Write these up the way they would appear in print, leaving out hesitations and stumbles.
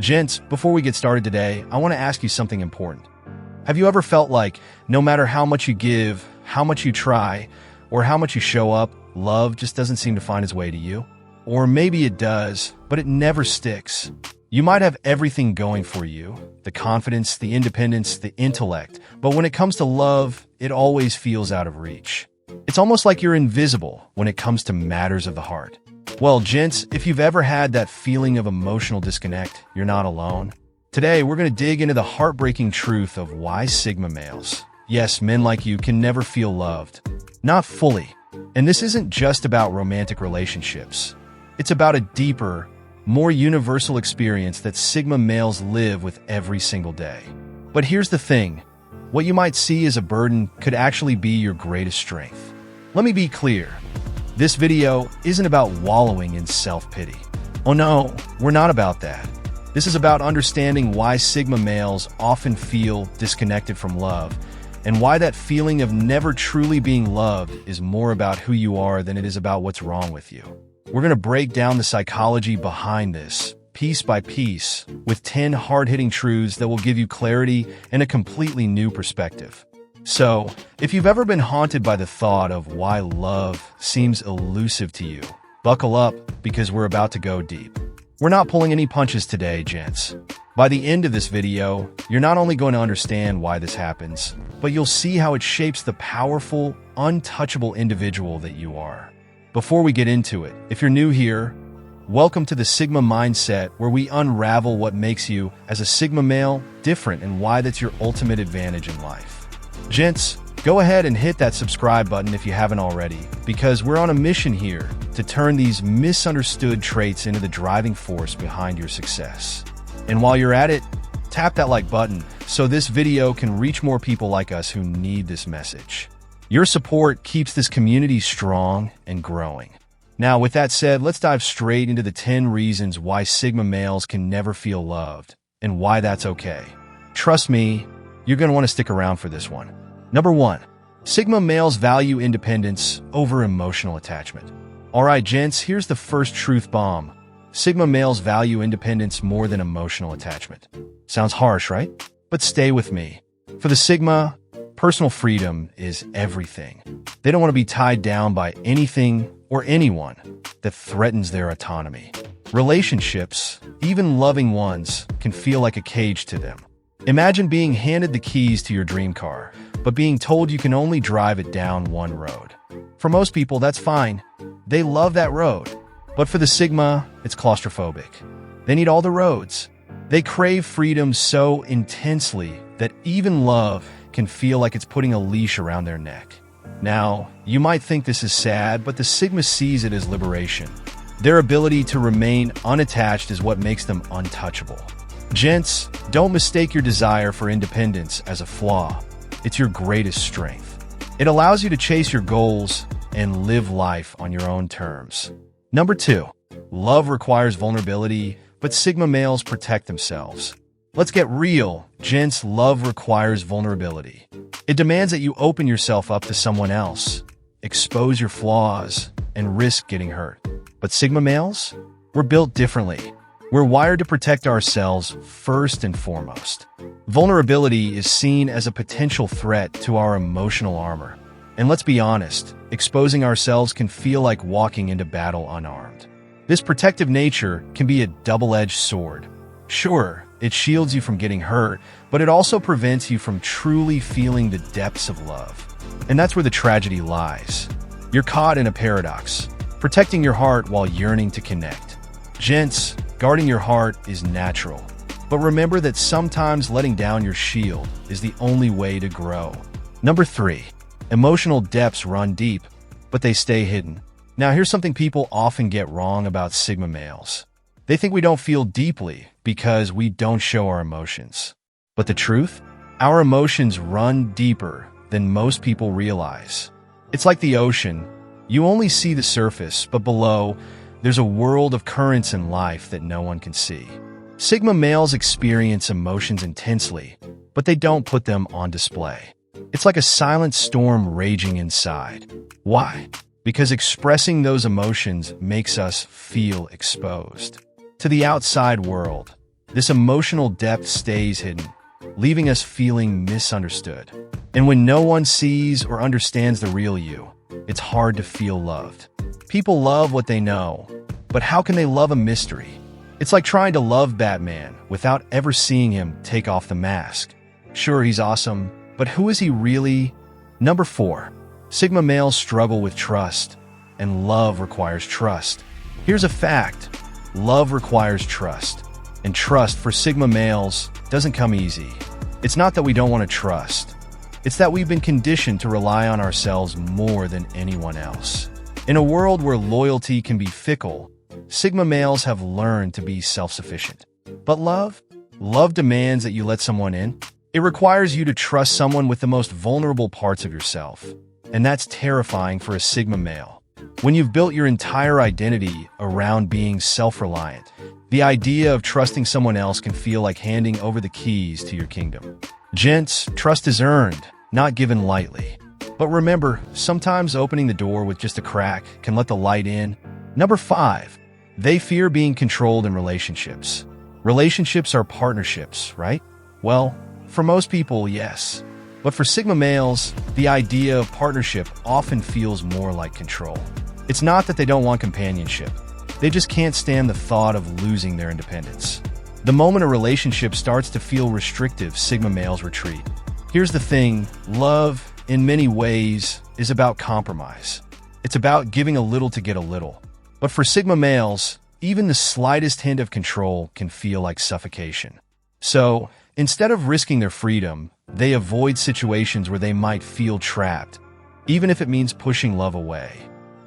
Gents, before we get started today, I want to ask you something important. Have you ever felt like no matter how much you give, how much you try, or how much you show up, love just doesn't seem to find its way to you? Or maybe it does, but it never sticks. You might have everything going for you, the confidence, the independence, the intellect, but when it comes to love, it always feels out of reach. It's almost like you're invisible when it comes to matters of the heart. Well, gents, if you've ever had that feeling of emotional disconnect, you're not alone. Today, we're going to dig into the heartbreaking truth of why Sigma males, yes, men like you, can never feel loved. Not fully. And this isn't just about romantic relationships. It's about a deeper, more universal experience that Sigma males live with every single day. But here's the thing. What you might see as a burden could actually be your greatest strength. Let me be clear. This video isn't about wallowing in self-pity. Oh no, we're not about that. This is about understanding why Sigma males often feel disconnected from love, and why that feeling of never truly being loved is more about who you are than it is about what's wrong with you. We're going to break down the psychology behind this, piece by piece, with 10 hard-hitting truths that will give you clarity and a completely new perspective. So, if you've ever been haunted by the thought of why love seems elusive to you, buckle up because we're about to go deep. We're not pulling any punches today, gents. By the end of this video, you're not only going to understand why this happens, but you'll see how it shapes the powerful, untouchable individual that you are. Before we get into it, if you're new here, welcome to the Sigma Mindset, where we unravel what makes you, as a Sigma male, different and why that's your ultimate advantage in life. Gents, go ahead and hit that subscribe button if you haven't already, because we're on a mission here to turn these misunderstood traits into the driving force behind your success. And while you're at it, tap that like button so this video can reach more people like us who need this message. Your support keeps this community strong and growing. Now, with that said, let's dive straight into the 10 reasons why Sigma males can never feel loved, and why that's okay. Trust me, you're going to want to stick around for this one. Number 1. Sigma males value independence over emotional attachment. Alright, gents, here's the first truth bomb. Sigma males value independence more than emotional attachment. Sounds harsh, right? But stay with me. For the Sigma, personal freedom is everything. They don't want to be tied down by anything or anyone that threatens their autonomy. Relationships, even loving ones, can feel like a cage to them. Imagine being handed the keys to your dream car, but being told you can only drive it down one road. For most people, that's fine. They love that road. But for the Sigma, it's claustrophobic. They need all the roads. They crave freedom so intensely that even love can feel like it's putting a leash around their neck. Now, you might think this is sad, but the Sigma sees it as liberation. Their ability to remain unattached is what makes them untouchable. Gents, don't mistake your desire for independence as a flaw. It's your greatest strength. It allows you to chase your goals and live life on your own terms. Number 2. Love requires vulnerability, but Sigma males protect themselves. Let's get real, gents. Love requires vulnerability. It demands that you open yourself up to someone else, expose your flaws, and risk getting hurt. But Sigma males? We're built differently. We're wired to protect ourselves first and foremost. Vulnerability is seen as a potential threat to our emotional armor. And let's be honest, exposing ourselves can feel like walking into battle unarmed. This protective nature can be a double-edged sword. Sure, it shields you from getting hurt, but it also prevents you from truly feeling the depths of love. And that's where the tragedy lies. You're caught in a paradox, protecting your heart while yearning to connect. Gents, guarding your heart is natural, but remember that sometimes letting down your shield is the only way to grow. Number 3. Emotional depths run deep, but they stay hidden. Now, here's something people often get wrong about Sigma males. They think we don't feel deeply because we don't show our emotions. But the truth? Our emotions run deeper than most people realize. It's like the ocean. You only see the surface, but below, there's a world of currents in life that no one can see. Sigma males experience emotions intensely, but they don't put them on display. It's like a silent storm raging inside. Why? Because expressing those emotions makes us feel exposed to the outside world. This emotional depth stays hidden, leaving us feeling misunderstood. And when no one sees or understands the real you, it's hard to feel loved. People love what they know, but how can they love a mystery? It's like trying to love Batman without ever seeing him take off the mask. Sure, he's awesome, but who is he really? Number 4. Sigma males struggle with trust, and love requires trust. Here's a fact. Love requires trust, and trust for Sigma males doesn't come easy. It's not that we don't want to trust. It's that we've been conditioned to rely on ourselves more than anyone else. In a world where loyalty can be fickle, Sigma males have learned to be self-sufficient. But love? Love demands that you let someone in. It requires you to trust someone with the most vulnerable parts of yourself. And that's terrifying for a Sigma male. When you've built your entire identity around being self-reliant, the idea of trusting someone else can feel like handing over the keys to your kingdom. Gents, trust is earned, not given lightly. But remember, sometimes opening the door with just a crack can let the light in. Number 5. They fear being controlled in relationships. Relationships are partnerships, right? Well, for most people, yes. But for Sigma males, the idea of partnership often feels more like control. It's not that they don't want companionship. They just can't stand the thought of losing their independence. The moment a relationship starts to feel restrictive, Sigma males retreat. Here's the thing, love, in many ways, is about compromise. It's about giving a little to get a little. But for Sigma males, even the slightest hint of control can feel like suffocation. So, instead of risking their freedom, they avoid situations where they might feel trapped, even if it means pushing love away.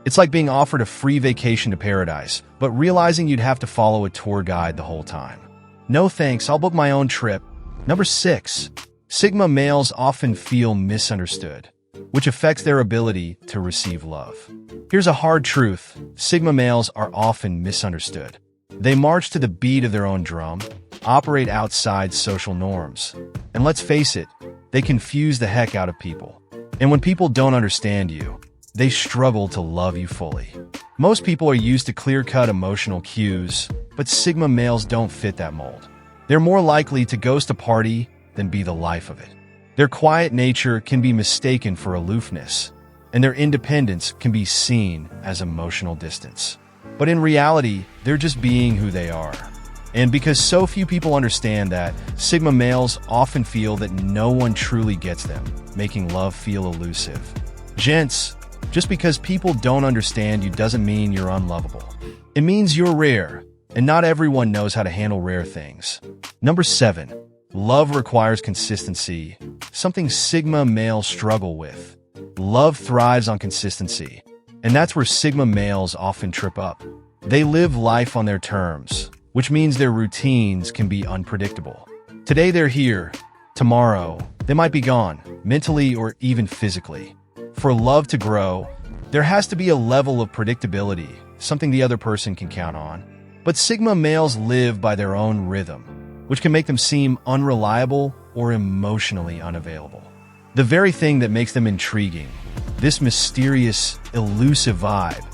It's like being offered a free vacation to paradise, but realizing you'd have to follow a tour guide the whole time. No thanks, I'll book my own trip. Number 6. Sigma males often feel misunderstood, which affects their ability to receive love. Here's a hard truth. Sigma males are often misunderstood. They march to the beat of their own drum, operate outside social norms. And let's face it, they confuse the heck out of people. And when people don't understand you, they struggle to love you fully. Most people are used to clear-cut emotional cues, but Sigma males don't fit that mold. They're more likely to ghost a party than be the life of it. Their quiet nature can be mistaken for aloofness, and their independence can be seen as emotional distance. But in reality, they're just being who they are. And because so few people understand that, Sigma males often feel that no one truly gets them, making love feel elusive. Gents, just because people don't understand you doesn't mean you're unlovable. It means you're rare, and not everyone knows how to handle rare things. Number 7. Love requires consistency, something Sigma males struggle with. Love thrives on consistency, and that's where Sigma males often trip up. They live life on their terms, which means their routines can be unpredictable. Today they're here, tomorrow they might be gone, mentally or even physically. For love to grow, there has to be a level of predictability, something the other person can count on. But Sigma males live by their own rhythm, which can make them seem unreliable or emotionally unavailable. The very thing that makes them intriguing, this mysterious, elusive vibe,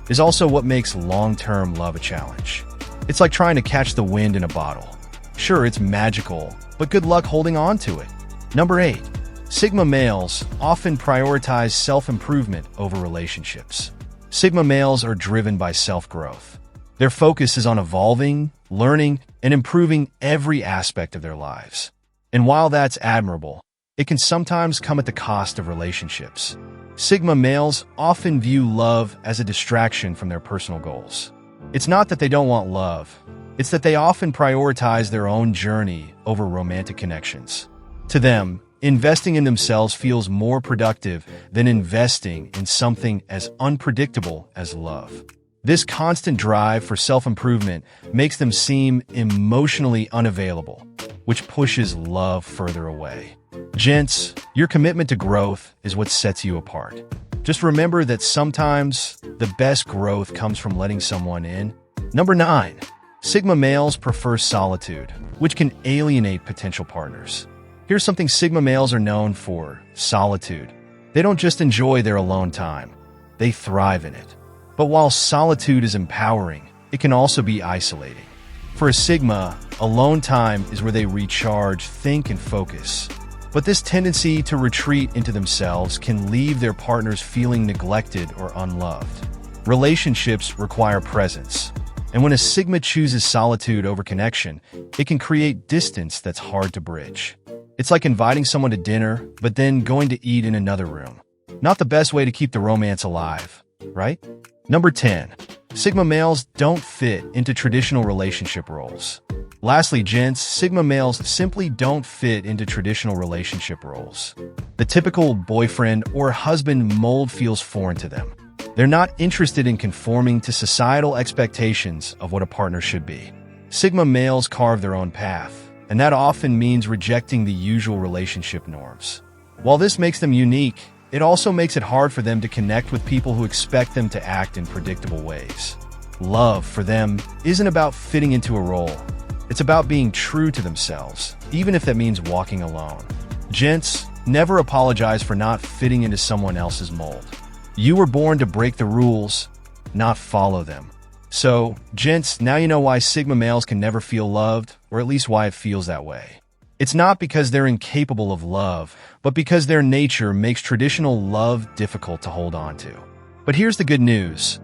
is also what makes long-term love a challenge. It's like trying to catch the wind in a bottle. Sure, it's magical, but good luck holding on to it. Number 8. Sigma males often prioritize self-improvement over relationships. Sigma males are driven by self-growth. Their focus is on evolving, learning, and improving every aspect of their lives. And while that's admirable, it can sometimes come at the cost of relationships. Sigma males often view love as a distraction from their personal goals. It's not that they don't want love, it's that they often prioritize their own journey over romantic connections. To them, investing in themselves feels more productive than investing in something as unpredictable as love. This constant drive for self-improvement makes them seem emotionally unavailable, which pushes love further away. Gents, your commitment to growth is what sets you apart. Just remember that sometimes the best growth comes from letting someone in. Number 9. Sigma males prefer solitude, which can alienate potential partners. Here's something Sigma males are known for: solitude. They don't just enjoy their alone time, they thrive in it. But while solitude is empowering, it can also be isolating. For a Sigma, alone time is where they recharge, think, and focus. But this tendency to retreat into themselves can leave their partners feeling neglected or unloved. Relationships require presence, and when a Sigma chooses solitude over connection, it can create distance that's hard to bridge. It's like inviting someone to dinner, but then going to eat in another room. Not the best way to keep the romance alive, right? Number 10. Sigma males don't fit into traditional relationship roles. Lastly, gents, Sigma males simply don't fit into traditional relationship roles. The typical boyfriend or husband mold feels foreign to them. They're not interested in conforming to societal expectations of what a partner should be. Sigma males carve their own path, and that often means rejecting the usual relationship norms. While this makes them unique, it also makes it hard for them to connect with people who expect them to act in predictable ways. Love, for them, isn't about fitting into a role. It's about being true to themselves, even if that means walking alone. Gents, never apologize for not fitting into someone else's mold. You were born to break the rules, not follow them. So, gents, now you know why Sigma males can never feel loved, or at least why it feels that way. It's not because they're incapable of love, but because their nature makes traditional love difficult to hold on to. But here's the good news.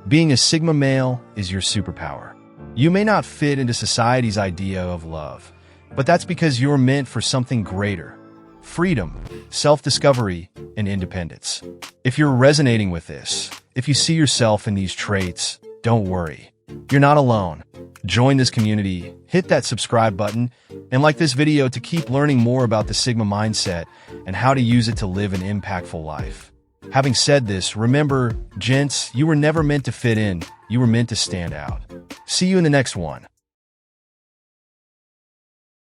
Being a Sigma male is your superpower. You may not fit into society's idea of love, but that's because you're meant for something greater. Freedom, self-discovery, and independence. If you're resonating with this, if you see yourself in these traits, don't worry. You're not alone. Join this community, hit that subscribe button, and like this video to keep learning more about the Sigma mindset and how to use it to live an impactful life. Having said this, remember, gents, you were never meant to fit in. You were meant to stand out. See you in the next one.